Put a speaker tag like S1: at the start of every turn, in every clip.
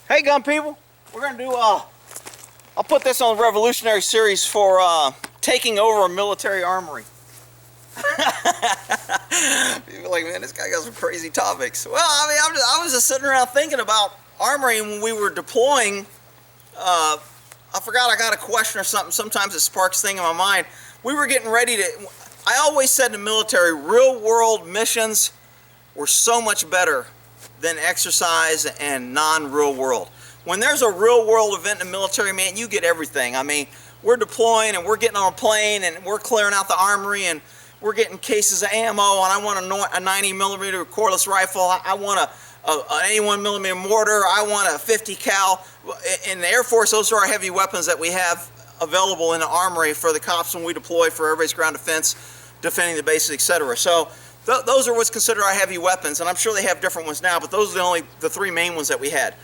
S1: Hey gun people, we're gonna do I'll put this on the Revolutionary series for taking over a military armory. People are like, man, this guy got some crazy topics. Well, I mean, I was just sitting around thinking about Armory when we were deploying. I forgot I got a question or something. Sometimes it sparks thing in my mind. We were getting ready to, I always said in the military, real world missions were so much better than exercise and non-real world. When there's a real world event in the military, man, you get everything. I mean, we're deploying and we're getting on a plane and we're clearing out the armory and we're getting cases of ammo, and I want a 90 millimeter cordless rifle. I want an 81 millimeter mortar. I want a 50 cal. In the Air Force, those are our heavy weapons that we have available in the armory for the cops when we deploy for everybody's ground defense, defending the bases, etc. So those are what's considered our heavy weapons, and I'm sure they have different ones now, but those are the three main ones that we had.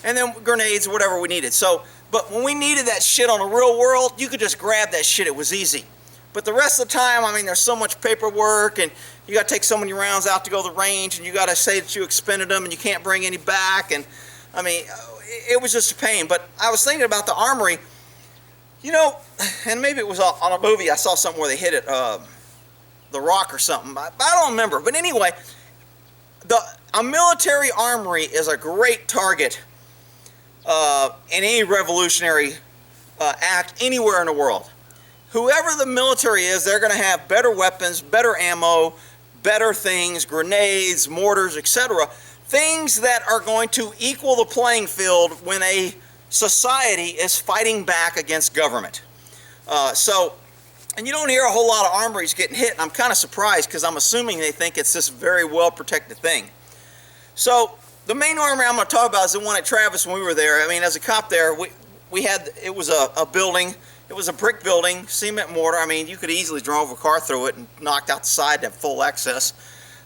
S1: And then grenades, whatever we needed. So, but when we needed that shit on the real world, you could just grab that shit. It was easy. But the rest of the time, I mean, there's so much paperwork, and you got to take so many rounds out to go to the range, and you got to say that you expended them, and you can't bring any back. And I mean, it was just a pain. But I was thinking about the armory, you know, and maybe it was on a movie. I saw something where they hit it, The Rock or something. I don't remember. But anyway, a military armory is a great target in any revolutionary act anywhere in the world. Whoever the military is, they're going to have better weapons, better ammo, better things, grenades, mortars, etc. Things that are going to equal the playing field when a society is fighting back against government. And you don't hear a whole lot of armories getting hit, and I'm kind of surprised because I'm assuming they think it's this very well protected thing. So the main armory I'm going to talk about is the one at Travis when we were there. I mean, as a cop there, we had, it was a building. It was a brick building, cement mortar. I mean, you could easily drive a car through it and knocked out the side to have full access.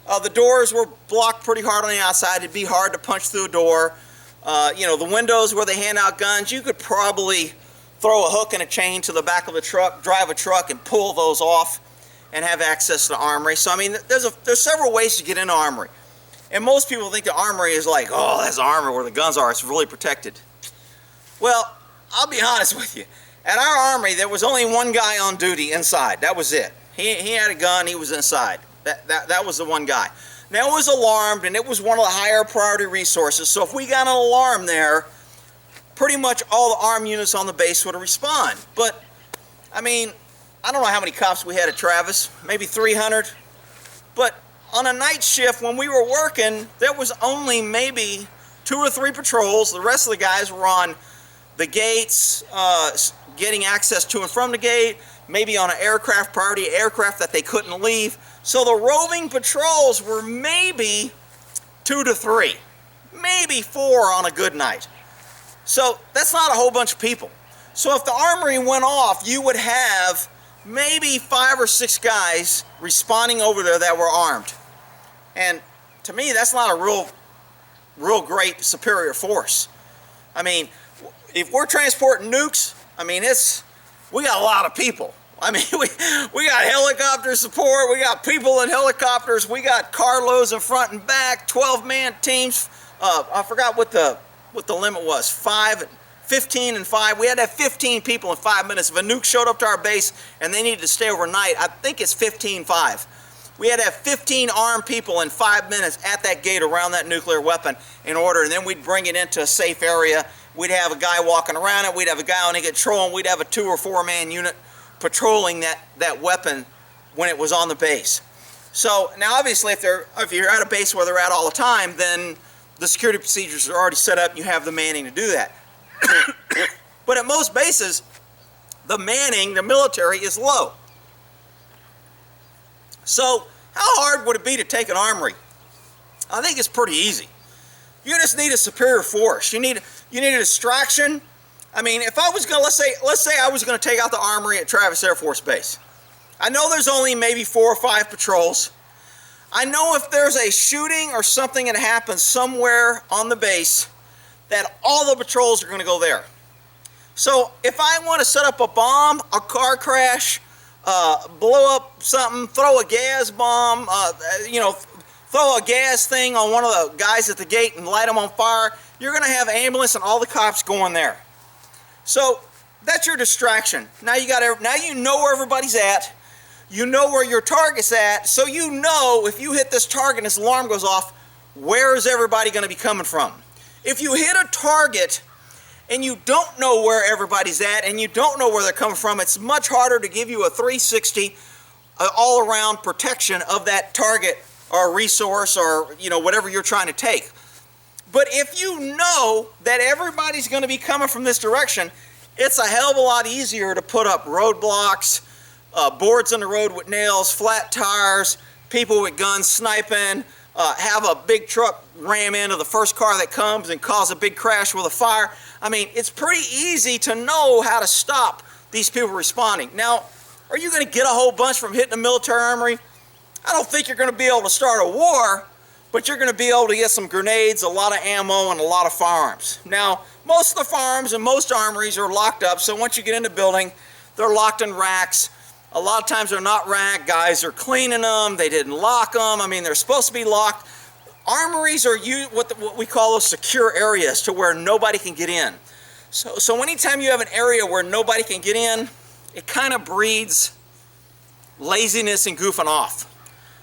S1: The doors were blocked pretty hard on the outside. It'd be hard to punch through a door. You know, the windows where they hand out guns, you could probably throw a hook and a chain to the back of the truck, drive a truck and pull those off and have access to the armory. So, I mean, there's several ways to get into armory. And most people think the armory is like, oh, that's the armory where the guns are. It's really protected. Well, I'll be honest with you. At our armory, there was only one guy on duty inside. That was it. He had a gun. He was inside. That was the one guy. Now, it was alarmed, and it was one of the higher priority resources. So if we got an alarm there, pretty much all the armed units on the base would respond. But, I mean, I don't know how many cops we had at Travis. Maybe 300. But on a night shift, when we were working, there was only maybe 2 or 3 patrols. The rest of the guys were on the gates, getting access to and from the gate, maybe on an aircraft, priority aircraft that they couldn't leave. So the roving patrols were maybe 2 to 3, maybe 4 on a good night. So that's not a whole bunch of people. So if the armory went off, you would have maybe 5 or 6 guys responding over there that were armed. And to me, that's not a real great superior force. I mean, if we're transporting nukes, I mean, we got a lot of people. I mean, we got helicopter support, we got people in helicopters, we got carloads in front and back, 12-man teams. I forgot what the limit was, 15 and 5. We had to have 15 people in 5 minutes. If a nuke showed up to our base and they needed to stay overnight, I think it's 15-5. We had to have 15 armed people in 5 minutes at that gate around that nuclear weapon in order, and then we'd bring it into a safe area. We'd have a guy walking around it, we'd have a guy on the control, and we'd have a 2 or 4 man unit patrolling that weapon when it was on the base. So now obviously if you're at a base where they're at all the time, then the security procedures are already set up and you have the manning to do that. But at most bases, the manning, the military, is low. So how hard would it be to take an armory? I think it's pretty easy. You just need a superior force. You need a distraction. I mean, if I was going to, let's say I was going to take out the armory at Travis Air Force Base. I know there's only maybe 4 or 5 patrols. I know if there's a shooting or something that happens somewhere on the base, that all the patrols are going to go there. So if I want to set up a bomb, a car crash, blow up something, throw a gas bomb, throw a gas thing on one of the guys at the gate and light them on fire, you're going to have ambulance and all the cops going there. So that's your distraction. Now you know where everybody's at. You know where your target's at. So you know if you hit this target and this alarm goes off, where is everybody going to be coming from? If you hit a target and you don't know where everybody's at and you don't know where they're coming from, it's much harder to give you a 360 all-around protection of that target or resource or whatever you're trying to take. But if you know that everybody's going to be coming from this direction, it's a hell of a lot easier to put up roadblocks, boards in the road with nails, flat tires, people with guns sniping, have a big truck ram into the first car that comes and cause a big crash with a fire. I mean, it's pretty easy to know how to stop these people responding. Now, are you going to get a whole bunch from hitting a military armory? I don't think you're going to be able to start a war, but you're going to be able to get some grenades, a lot of ammo, and a lot of firearms. Now, most of the firearms and most armories are locked up, so once you get in the building, they're locked in racks. A lot of times they're not racked. Guys are cleaning them. They didn't lock them. I mean, they're supposed to be locked. Armories are what we call those secure areas to where nobody can get in. So anytime you have an area where nobody can get in, it kind of breeds laziness and goofing off.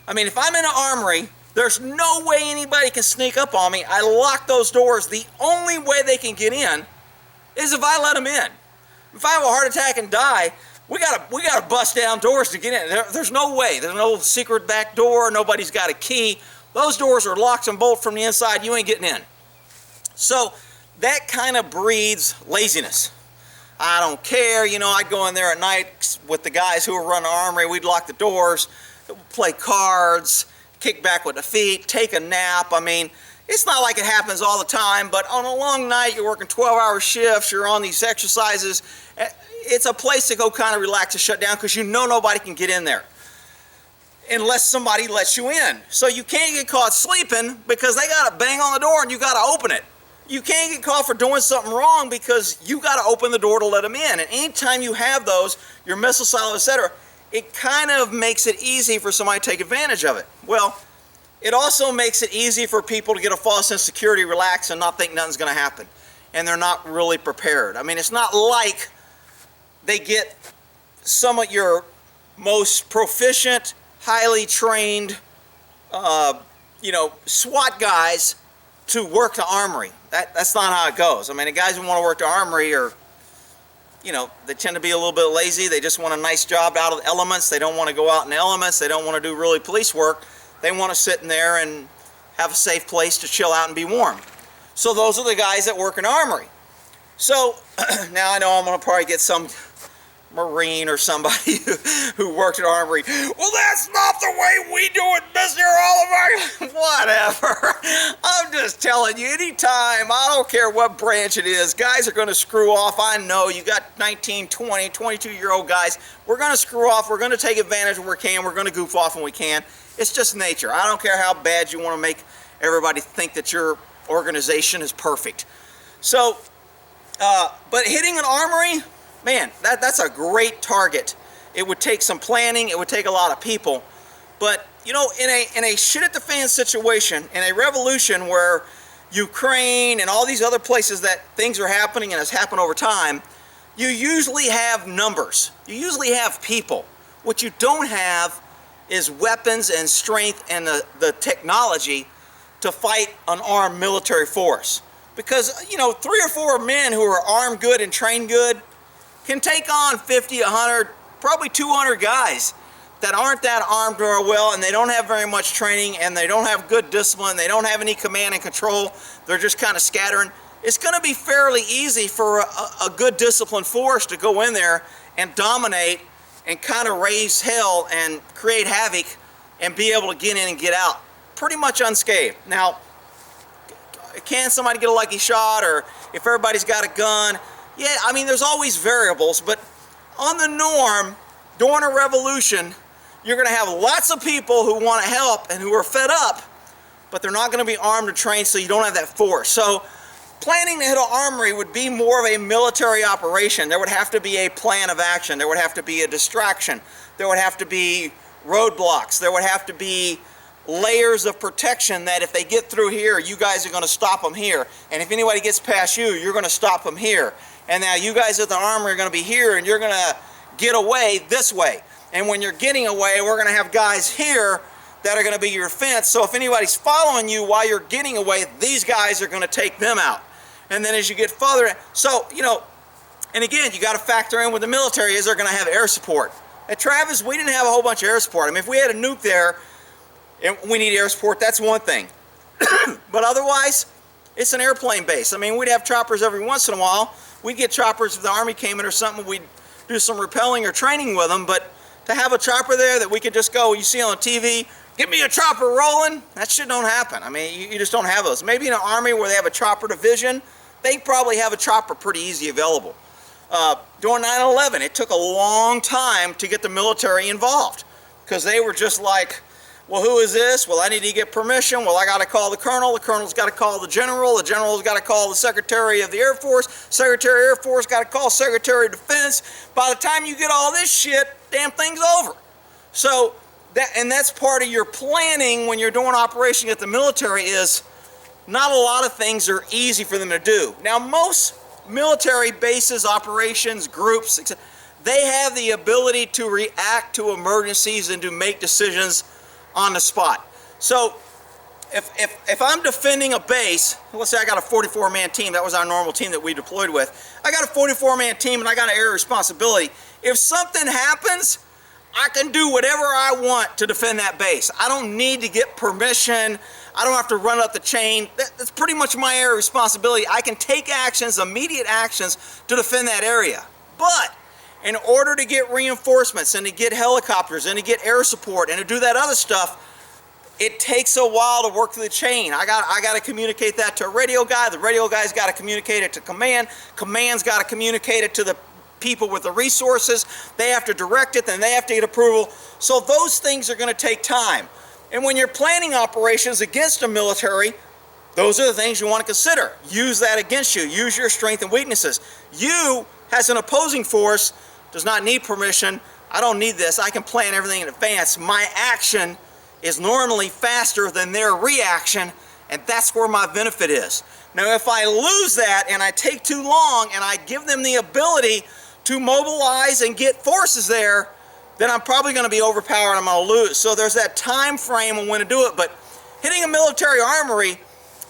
S1: I mean, if I'm in an armory, there's no way anybody can sneak up on me. I lock those doors. The only way they can get in is if I let them in. If I have a heart attack and die, we gotta bust down doors to get in. There's no way. There's no secret back door. Nobody's got a key. Those doors are locked and bolted from the inside. You ain't getting in. So that kind of breeds laziness. I don't care. I'd go in there at night with the guys who were running the armory. We'd lock the doors, play cards, kick back with the feet, take a nap. I mean, it's not like it happens all the time, but on a long night, you're working 12-hour shifts, you're on these exercises. It's a place to go kind of relax and shut down because nobody can get in there unless somebody lets you in. So you can't get caught sleeping because they got to bang on the door and you got to open it. You can't get caught for doing something wrong because you got to open the door to let them in. And anytime you have those, your missile silo, etc., it kind of makes it easy for somebody to take advantage of it. Well, it also makes it easy for people to get a false sense of security, relax, and not think nothing's going to happen. And they're not really prepared. I mean, it's not like they get some of your most proficient, highly trained, SWAT guys to work the armory. That's not how it goes. I mean, the guys who want to work the armory are, they tend to be a little bit lazy. They just want a nice job out of the elements. They don't want to go out in the elements. They don't want to do really police work. They want to sit in there and have a safe place to chill out and be warm. So those are the guys that work in armory. So now I know I'm going to probably get some Marine or somebody who worked at Armory. Well, that's not the way we do it, Mr. Oliver. Whatever. I'm just telling you, anytime, I don't care what branch it is, guys are going to screw off. I know you got 19, 20, 22-year-old guys. We're going to screw off. We're going to take advantage when we can. We're going to goof off when we can. It's just nature. I don't care how bad you want to make everybody think that your organization is perfect. So, but hitting an armory, man, that's a great target. It would take some planning. It would take a lot of people. But, in a shit at the fan situation, in a revolution where Ukraine and all these other places that things are happening and has happened over time, you usually have numbers. You usually have people. What you don't have is weapons and strength and the technology to fight an armed military force. Because, 3 or 4 men who are armed good and trained good can take on 50, 100, probably 200 guys that aren't that armed very well, and they don't have very much training, and they don't have good discipline, they don't have any command and control, they're just kind of scattering. It's going to be fairly easy for a good disciplined force to go in there and dominate and kind of raise hell and create havoc and be able to get in and get out pretty much unscathed. Now, can somebody get a lucky shot, or if everybody's got a gun? Yeah, I mean, there's always variables, but on the norm, during a revolution, you're going to have lots of people who want to help and who are fed up, but they're not going to be armed or trained, so you don't have that force. So planning to hit an armory would be more of a military operation. There would have to be a plan of action. There would have to be a distraction. There would have to be roadblocks. There would have to be layers of protection that if they get through here, you guys are going to stop them here. And if anybody gets past you, you're going to stop them here. And now you guys at the Armory are going to be here, and you're going to get away this way. And when you're getting away, we're going to have guys here that are going to be your fence. So if anybody's following you while you're getting away, these guys are going to take them out. And then as you get further in, so, you know, and again, you got to factor in with the military is they're going to have air support. At Travis, we didn't have a whole bunch of air support. I mean, if we had a nuke there and we need air support, that's one thing. But otherwise, it's an airplane base. I mean, we'd have choppers every once in a while. We'd get choppers if the Army came in or something. We'd do some rappelling or training with them. But to have a chopper there that we could just go, you see on TV, get me a chopper rolling, that shit don't happen. I mean, you just don't have those. Maybe in an Army where they have a chopper division, they probably have a chopper pretty easy available. During 9/11, it took a long time to get the military involved because they were just like, well, who is this? Well, I need to get permission. Well, I got to call the colonel's got to call the general's got to call the Secretary of the Air Force, Secretary of Air Force got to call Secretary of Defense. By the time you get all this shit, damn thing's over. So, that's part of your planning when you're doing operation at the military is not a lot of things are easy for them to do. Now, most military bases, operations, groups, etc., they have the ability to react to emergencies and to make decisions on the spot. So if I'm defending a base, let's say I got a 44-man team, that was our normal team that we deployed with. I got a 44-man team and I got an area responsibility. If something happens, I can do whatever I want to defend that base. I don't need to get permission. I don't have to run up the chain. That's pretty much my area responsibility. I can take actions, immediate actions, to defend that area. But in order to get reinforcements and to get helicopters and to get air support and to do that other stuff, it takes a while to work through the chain. I got to communicate that to a radio guy. The radio guy's got to communicate it to command. Command's got to communicate it to the people with the resources. They have to direct it, then they have to get approval. So those things are going to take time. And when you're planning operations against a military, those are the things you want to consider. Use that against you. Use your strengths and weaknesses. You, as an opposing force, does not need permission. I don't need this. I can plan everything in advance. My action is normally faster than their reaction, and that's where my benefit is. Now, if I lose that and I take too long and I give them the ability to mobilize and get forces there, then I'm probably going to be overpowered and I'm going to lose. So there's that time frame on when to do it. But hitting a military armory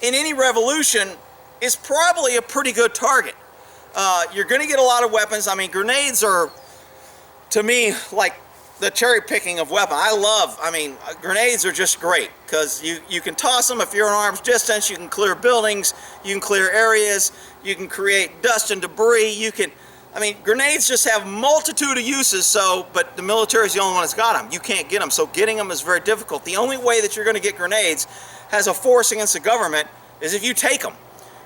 S1: in any revolution is probably a pretty good target. You're going to get a lot of weapons. I mean, grenades are, to me, like the cherry picking of weapon. Grenades are just great because you can toss them if you're an arm's distance. You can clear buildings, you can clear areas, you can create dust and debris. Grenades just have a multitude of uses, but the military is the only one that's got them. You can't get them, so getting them is very difficult. The only way that you're going to get grenades as a force against the government is if you take them.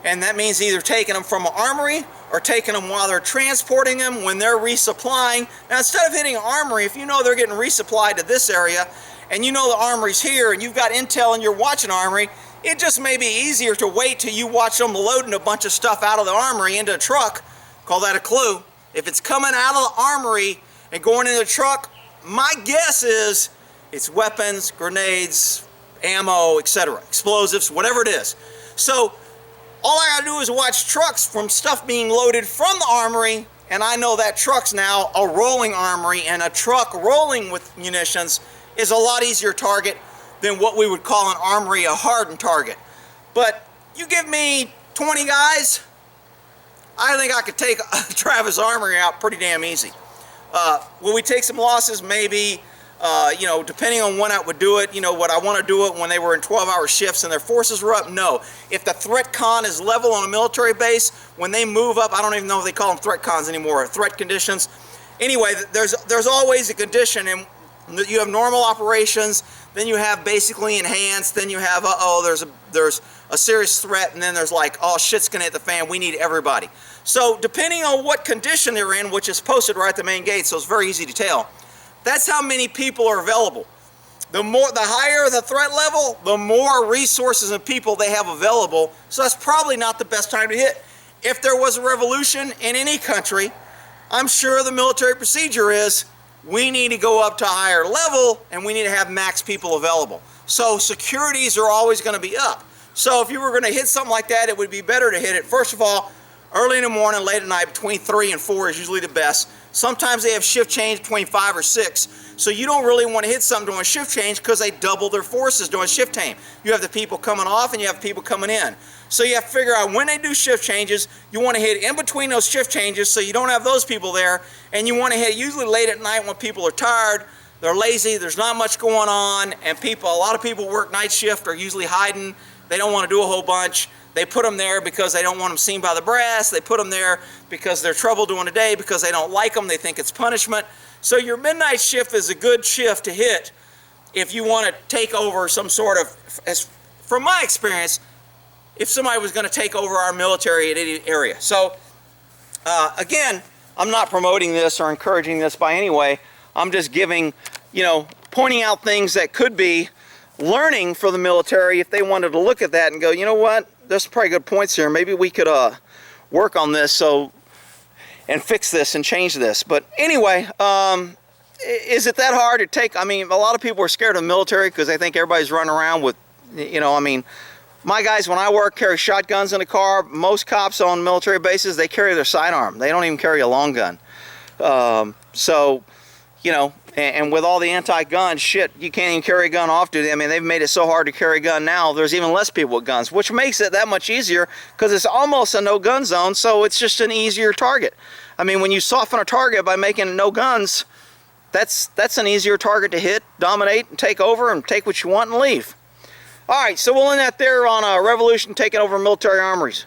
S1: And that means either taking them from an armory or taking them while they're transporting them when they're resupplying. Now, instead of hitting an armory, if you know they're getting resupplied to this area and you know the armory's here and you've got intel and you're watching armory, it just may be easier to wait till you watch them loading a bunch of stuff out of the armory into a truck. Call that a clue. If it's coming out of the armory and going into the truck, my guess is it's weapons, grenades, ammo, etc., explosives, whatever it is. So all I gotta do is watch trucks from stuff being loaded from the armory, and I know that truck's now a rolling armory, and a truck rolling with munitions is a lot easier target than what we would call an armory a hardened target. But you give me 20 guys, I think I could take Travis Armory out pretty damn easy. Will we take some losses? Maybe. Depending on when I would do it, would I want to do it when they were in 12-hour shifts and their forces were up? No. If the threat con is level on a military base, when they move up, I don't even know if they call them threat cons anymore, threat conditions. Anyway, there's always a condition, and you have normal operations, then you have basically enhanced, then you have, there's a serious threat, and then there's like, oh, shit's gonna hit the fan, we need everybody. So depending on what condition they're in, which is posted right at the main gate, so it's very easy to tell, that's how many people are available. The higher the threat level, the more resources and people they have available, so that's probably not the best time to hit. If there was a revolution in any country, I'm sure the military procedure is, we need to go up to a higher level and we need to have max people available. So securities are always going to be up. So if you were going to hit something like that, it would be better to hit it, first of all, early in the morning, late at night, between 3 and 4 is usually the best. Sometimes they have shift change between 5 or 6. So you don't really want to hit something during shift change because they double their forces during shift change. You have the people coming off and you have people coming in. So you have to figure out when they do shift changes, you want to hit in between those shift changes so you don't have those people there. And you want to hit usually late at night when people are tired, they're lazy, there's not much going on, and a lot of people work night shift, are usually hiding. They don't want to do a whole bunch. They put them there because they don't want them seen by the brass. They put them there because they're trouble during the day, because they don't like them. They think it's punishment. So your midnight shift is a good shift to hit if you want to take over some sort of, from my experience, if somebody was going to take over our military at any area. So again, I'm not promoting this or encouraging this by any way. I'm just giving, pointing out things that could be learning for the military if they wanted to look at that and go, you know what, there's some pretty good points here. Maybe we could work on this and fix this and change this. But anyway, is it that hard to take? I mean, a lot of people are scared of the military because they think everybody's running around with, my guys, when I work, carry shotguns in the car. Most cops on military bases, they carry their sidearm. They don't even carry a long gun. And with all the anti-gun shit, you can't even carry a gun off duty. I mean, they've made it so hard to carry a gun now, there's even less people with guns, which makes it that much easier because it's almost a no-gun zone, so it's just an easier target. I mean, when you soften a target by making it no guns, that's an easier target to hit, dominate, and take over, and take what you want and leave. All right, so we'll end that there on Revolution taking over military armories.